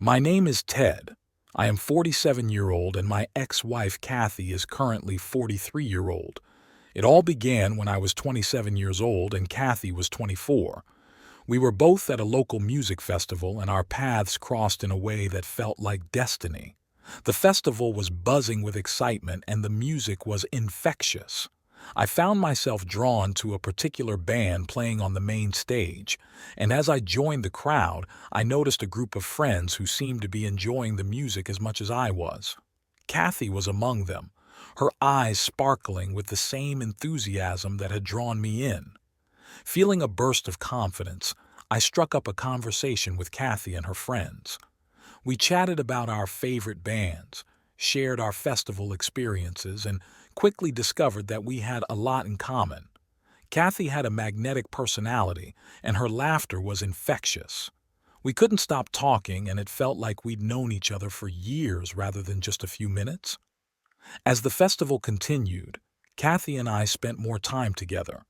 My name is Ted. I am 47-year-old and my ex-wife Kathy is currently 43-year-old. It all began when I was 27 years old and Kathy was 24. We were both at a local music festival and our paths crossed in a way that felt like destiny. The festival was buzzing with excitement and the music was infectious. I found myself drawn to a particular band playing on the main stage, and as I joined the crowd, I noticed a group of friends who seemed to be enjoying the music as much as I was. Kathy was among them, her eyes sparkling with the same enthusiasm that had drawn me in. Feeling a burst of confidence, I struck up a conversation with Kathy and her friends. We chatted about our favorite bands, shared our festival experiences, and quickly discovered that we had a lot in common. Kathy had a magnetic personality, and her laughter was infectious. We couldn't stop talking, and it felt like we'd known each other for years rather than just a few minutes. As the festival continued, Kathy and I spent more time together.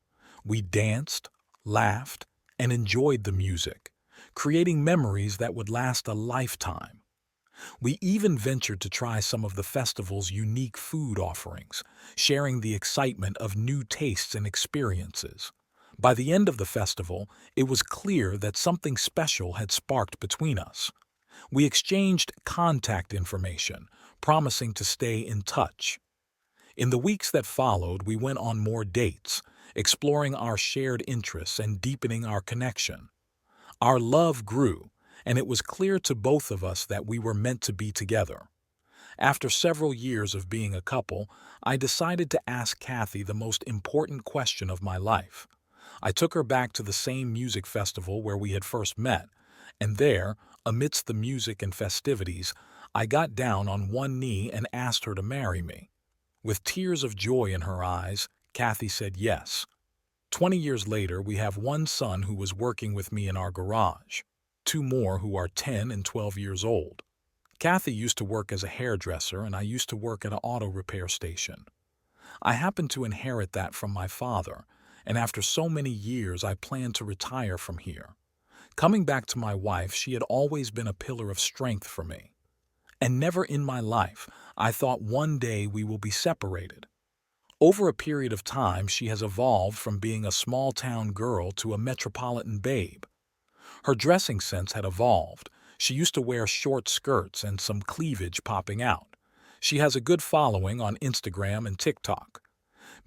We danced, laughed, and enjoyed the music, creating memories that would last a lifetime. We even ventured to try some of the festival's unique food offerings, sharing the excitement of new tastes and experiences. By the end of the festival, it was clear that something special had sparked between us. We exchanged contact information, promising to stay in touch. In the weeks that followed, we went on more dates, exploring our shared interests and deepening our connection. Our love grew, and it was clear to both of us that we were meant to be together. After several years of being a couple, I decided to ask Kathy the most important question of my life. I took her back to the same music festival where we had first met, and there, amidst the music and festivities, I got down on one knee and asked her to marry me. With tears of joy in her eyes, Kathy said yes. 20 years later, we have one son who was working with me in our garage, two more who are 10 and 12 years old. Kathy used to work as a hairdresser and I used to work at an auto repair station. I happened to inherit that from my father, and after so many years I planned to retire from here. Coming back to my wife, she had always been a pillar of strength for me. And never in my life I thought one day we will be separated. Over a period of time, she has evolved from being a small-town girl to a metropolitan babe. Her dressing sense had evolved. She used to wear short skirts and some cleavage popping out. She has a good following on Instagram and TikTok.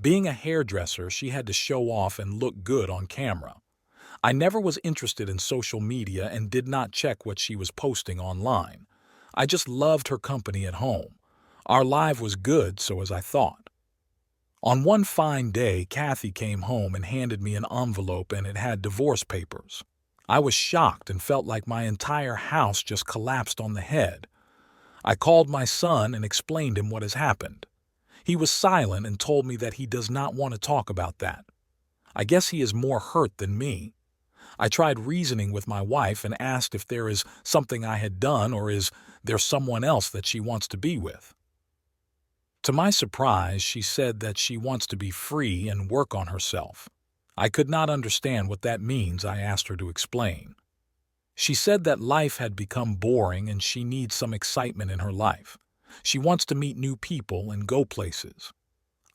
Being a hairdresser, she had to show off and look good on camera. I never was interested in social media and did not check what she was posting online. I just loved her company at home. Our life was good, so as I thought. On one fine day, Kathy came home and handed me an envelope and it had divorce papers. I was shocked and felt like my entire house just collapsed on the head. I called my son and explained him what has happened. He was silent and told me that he does not want to talk about that. I guess he is more hurt than me. I tried reasoning with my wife and asked if there is something I had done or is there someone else that she wants to be with. To my surprise, she said that she wants to be free and work on herself. I could not understand what that means. I asked her to explain. She said that life had become boring and she needs some excitement in her life. She wants to meet new people and go places.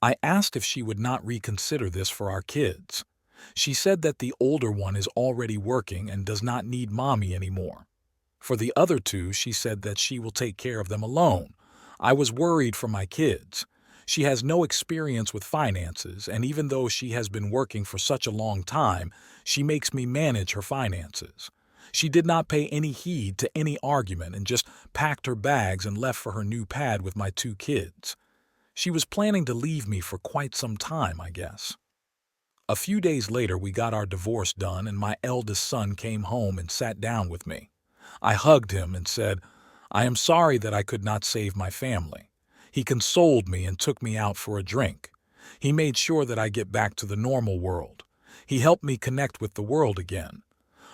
I asked if she would not reconsider this for our kids. She said that the older one is already working and does not need mommy anymore. For the other two, she said that she will take care of them alone. I was worried for my kids. She has no experience with finances, and even though she has been working for such a long time, she makes me manage her finances. She did not pay any heed to any argument and just packed her bags and left for her new pad with my two kids. She was planning to leave me for quite some time, I guess. A few days later, we got our divorce done, and my eldest son came home and sat down with me. I hugged him and said, "I am sorry that I could not save my family." He consoled me and took me out for a drink. He made sure that I get back to the normal world. He helped me connect with the world again.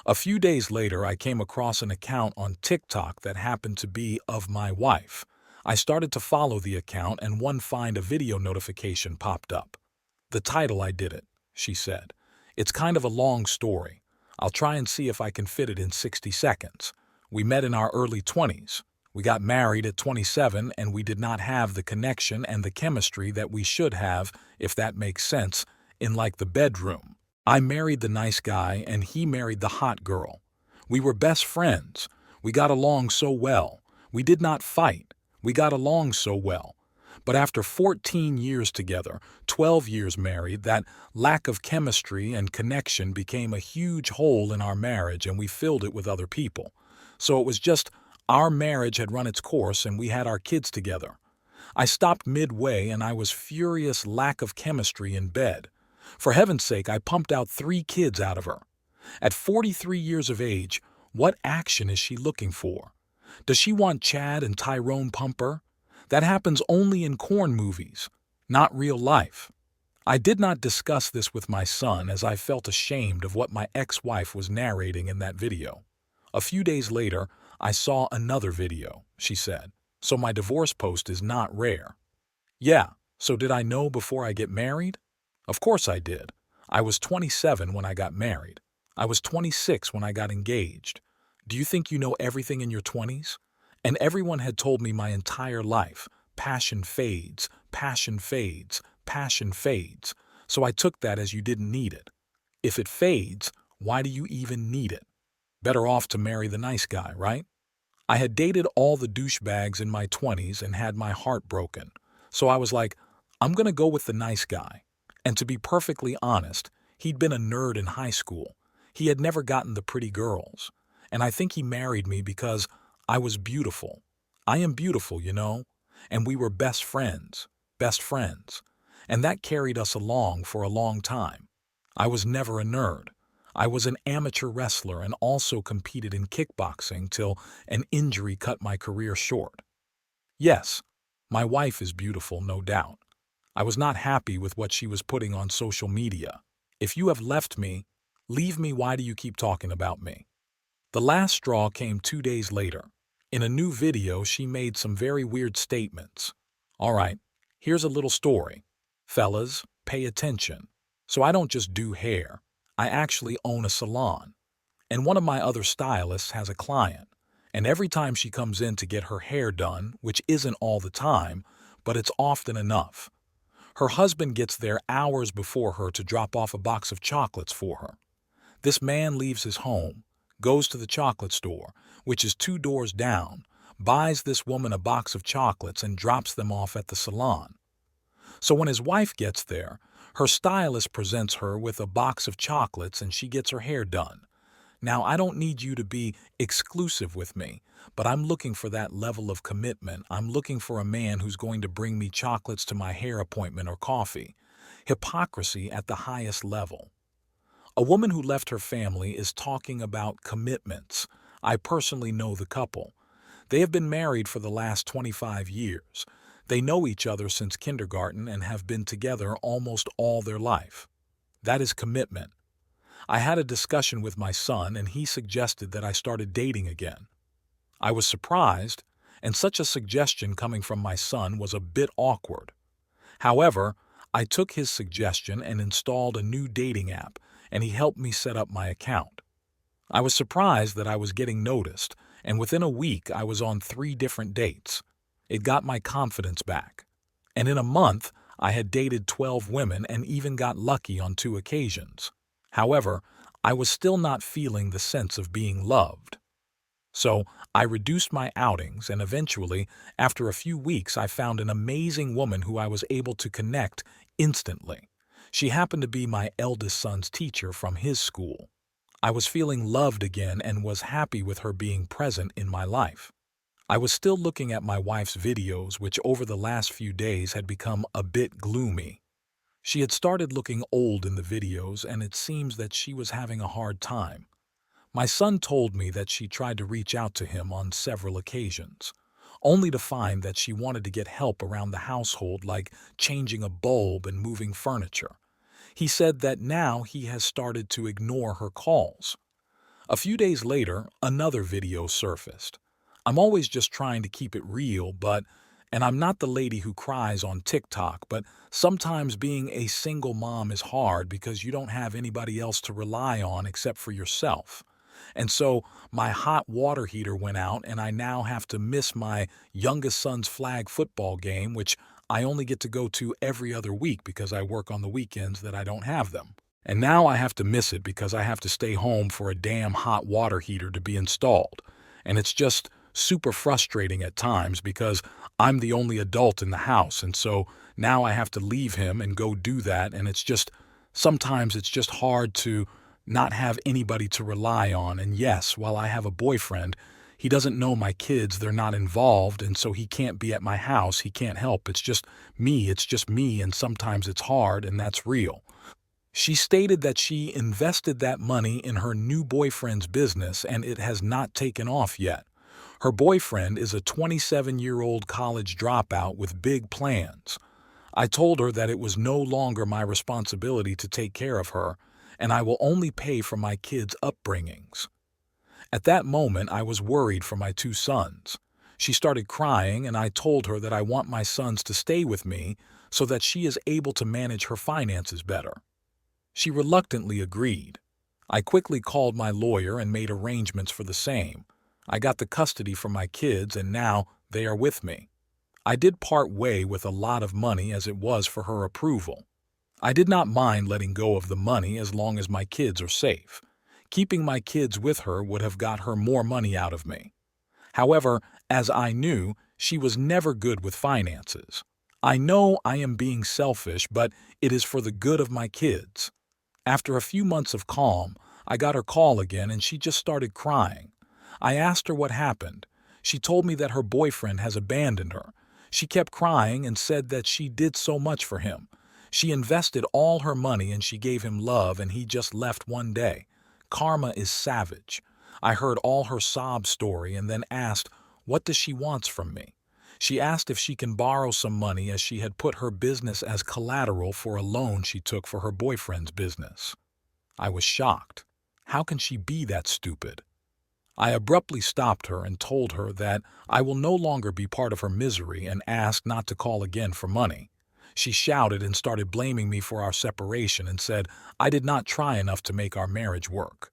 A few days later, I came across an account on TikTok that happened to be of my wife. I started to follow the account and one fine a video notification popped up. "The title I did it," she said. "It's kind of a long story. I'll try and see if I can fit it in 60 seconds. We met in our early 20s. We got married at 27 and we did not have the connection and the chemistry that we should have, if that makes sense, in like the bedroom. I married the nice guy and he married the hot girl. We were best friends. We got along so well. We did not fight. We got along so well. But after 14 years together, 12 years married, that lack of chemistry and connection became a huge hole in our marriage and we filled it with other people. So it was just our marriage had run its course and we had our kids together. I stopped midway and I was furious lack of chemistry in bed. For heaven's sake, I pumped out 3 kids out of her. At 43 years of age, what action is she looking for? Does she want Chad and Tyrone Pumper? That happens only in corn movies, not real life. I did not discuss this with my son as I felt ashamed of what my ex-wife was narrating in that video. A few days later, I saw another video, she said, so my divorce post is not rare. Yeah, so did I know before I get married? Of course I did. I was 27 when I got married. I was 26 when I got engaged. Do you think you know everything in your 20s? And everyone had told me my entire life, passion fades, passion fades, passion fades. So I took that as you didn't need it. If it fades, why do you even need it? Better off to marry the nice guy, right? I had dated all the douchebags in my 20s and had my heart broken. So I was like, I'm gonna go with the nice guy. And to be perfectly honest, he'd been a nerd in high school. He had never gotten the pretty girls. And I think he married me because I was beautiful. I am beautiful, you know? And we were best friends, best friends. And that carried us along for a long time. I was never a nerd. I was an amateur wrestler and also competed in kickboxing till an injury cut my career short. Yes, my wife is beautiful, no doubt. I was not happy with what she was putting on social media. If you have left me, leave me. Why do you keep talking about me? The last straw came 2 days later. In a new video, she made some very weird statements. All right, here's a little story. Fellas, pay attention. So I don't just do hair. I actually own a salon. And one of my other stylists has a client. And every time she comes in to get her hair done, which isn't all the time, but it's often enough, her husband gets there hours before her to drop off a box of chocolates for her. This man leaves his home, goes to the chocolate store, which is 2 doors down, buys this woman a box of chocolates and drops them off at the salon. So when his wife gets there, her stylist presents her with a box of chocolates and she gets her hair done. Now, I don't need you to be exclusive with me, but I'm looking for that level of commitment. I'm looking for a man who's going to bring me chocolates to my hair appointment or coffee. Hypocrisy at the highest level. A woman who left her family is talking about commitments. I personally know the couple. They have been married for the last 25 years. They know each other since kindergarten and have been together almost all their life. That is commitment. I had a discussion with my son and he suggested that I started dating again. I was surprised, and such a suggestion coming from my son was a bit awkward. However, I took his suggestion and installed a new dating app, and he helped me set up my account. I was surprised that I was getting noticed, and within a week I was on 3 different dates. It got my confidence back. And in a month, I had dated 12 women and even got lucky on 2 occasions. However, I was still not feeling the sense of being loved. So I reduced my outings, and eventually, after a few weeks, I found an amazing woman who I was able to connect instantly. She happened to be my eldest son's teacher from his school. I was feeling loved again and was happy with her being present in my life. I was still looking at my wife's videos, which over the last few days had become a bit gloomy. She had started looking old in the videos, and it seems that she was having a hard time. My son told me that she tried to reach out to him on several occasions, only to find that she wanted to get help around the household, like changing a bulb and moving furniture. He said that now he has started to ignore her calls. A few days later, another video surfaced. I'm always just trying to keep it real, and I'm not the lady who cries on TikTok, but sometimes being a single mom is hard because you don't have anybody else to rely on except for yourself. And so my hot water heater went out, and I now have to miss my youngest son's flag football game, which I only get to go to every other week because I work on the weekends that I don't have them. And now I have to miss it because I have to stay home for a damn hot water heater to be installed. And it's just super frustrating at times because I'm the only adult in the house, and so now I have to leave him and go do that, and sometimes it's just hard to not have anybody to rely on. And yes, while I have a boyfriend, he doesn't know my kids, they're not involved, and so he can't be at my house, he can't help. It's just me, and sometimes it's hard, and that's real. She stated that she invested that money in her new boyfriend's business and it has not taken off yet. Her boyfriend is a 27-year-old college dropout with big plans. I told her that it was no longer my responsibility to take care of her, and I will only pay for my kids' upbringings. At that moment, I was worried for my two sons. She started crying, and I told her that I want my sons to stay with me so that she is able to manage her finances better. She reluctantly agreed. I quickly called my lawyer and made arrangements for the same. I got the custody for my kids, and now they are with me. I did part way with a lot of money as it was for her approval. I did not mind letting go of the money as long as my kids are safe. Keeping my kids with her would have got her more money out of me. However, as I knew, she was never good with finances. I know I am being selfish, but it is for the good of my kids. After a few months of calm, I got her call again and she just started crying. I asked her what happened. She told me that her boyfriend has abandoned her. She kept crying and said that she did so much for him. She invested all her money and she gave him love and he just left one day. Karma is savage. I heard all her sob story and then asked, what does she want from me? She asked if she can borrow some money as she had put her business as collateral for a loan she took for her boyfriend's business. I was shocked. How can she be that stupid? I abruptly stopped her and told her that I will no longer be part of her misery and asked not to call again for money. She shouted and started blaming me for our separation and said I did not try enough to make our marriage work.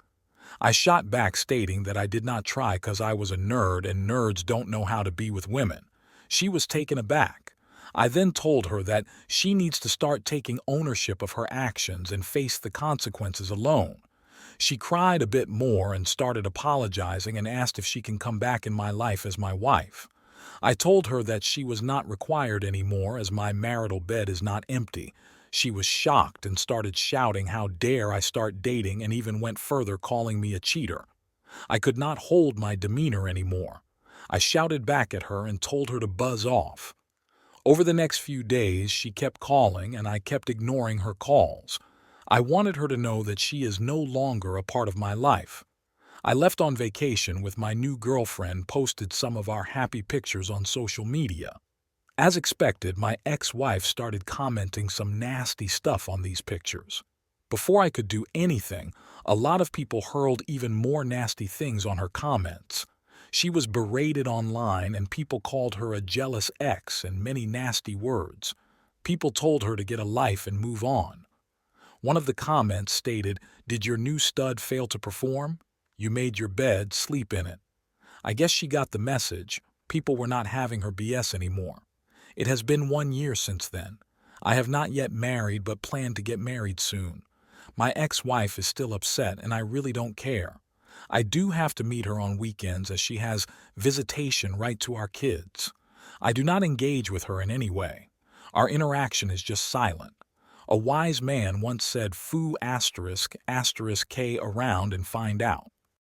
I shot back stating that I did not try because I was a nerd and nerds don't know how to be with women. She was taken aback. I then told her that she needs to start taking ownership of her actions and face the consequences alone. She cried a bit more and started apologizing and asked if she can come back in my life as my wife. I told her that she was not required anymore as my marital bed is not empty. She was shocked and started shouting how dare I start dating and even went further calling me a cheater. I could not hold my demeanor anymore. I shouted back at her and told her to buzz off. Over the next few days, she kept calling and I kept ignoring her calls. I wanted her to know that she is no longer a part of my life. I left on vacation with my new girlfriend, posted some of our happy pictures on social media. As expected, my ex-wife started commenting some nasty stuff on these pictures. Before I could do anything, a lot of people hurled even more nasty things on her comments. She was berated online and people called her a jealous ex and many nasty words. People told her to get a life and move on. One of the comments stated, "Did your new stud fail to perform? You made your bed, sleep in it." I guess she got the message. People were not having her BS anymore. It has been 1 year since then. I have not yet married but plan to get married soon. My ex-wife is still upset and I really don't care. I do have to meet her on weekends as she has visitation right to our kids. I do not engage with her in any way. Our interaction is just silent. A wise man once said, "Foo**K around and find out."